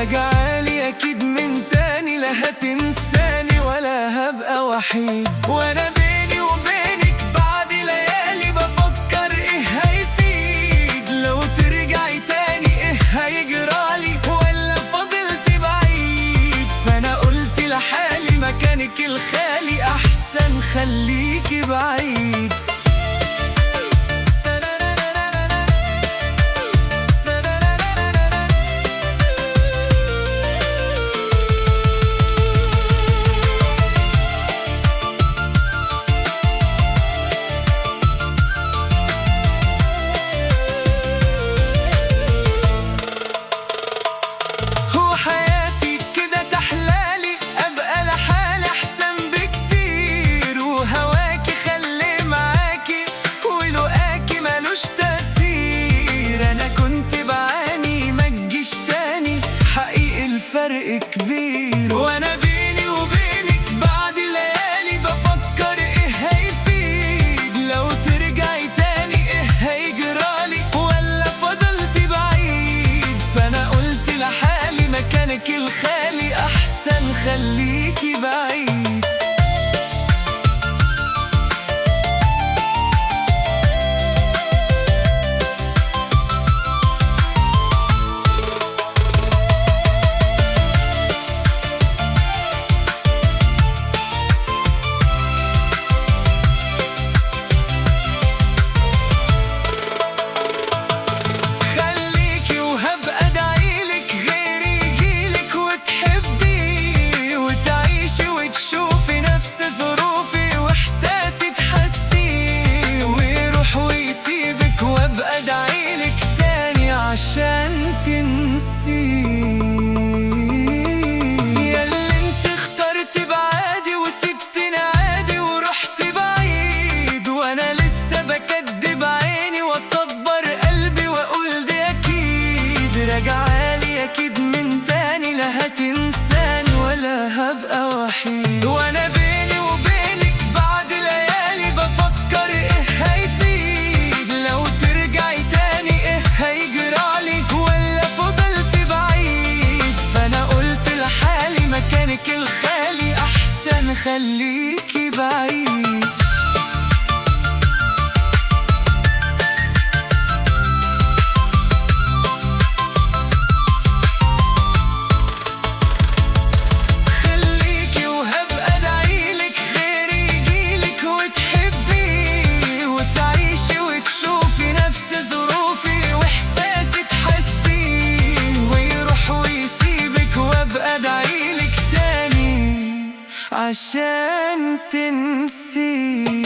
راجعالي أكيد من تاني، لا هتنساني ولا هبقى وحيد. وأنا بيني وبينك بعد ليالي بفكر إيه هيفيد، لو ترجعي تاني إيه هيجرالي ولا فضلت بعيد. فأنا قلت لحالي مكانك الخالي أحسن خليكي بعيد. فرق كبير، وانا بيني وبينك بعد ليالي بفكر ايه هيفيد، لو ترجعي تاني ايه هيجرالي ولا فضلت بعيد. فانا قلت لحالي مكانك الخالي احسن خليكي بعيد. عشان تنسي ياللي انت اخترت بعادي وسبتني عادي ورحت بعيد، وانا لسه بكدب عيني واصبر قلبي واقول دي اكيد راجعالي اكيد من تاني، لا هتنساني ولا هبقى وحيد. وانا بيني وبينك بعد ليالي بفكر ايه هيفيد، لو ترجعي تاني ايه هيجرالي ولا فضلت بعيد. فانا قلت لحالي مكانك الخالي احسن خليكي بعيد. عشان تنسي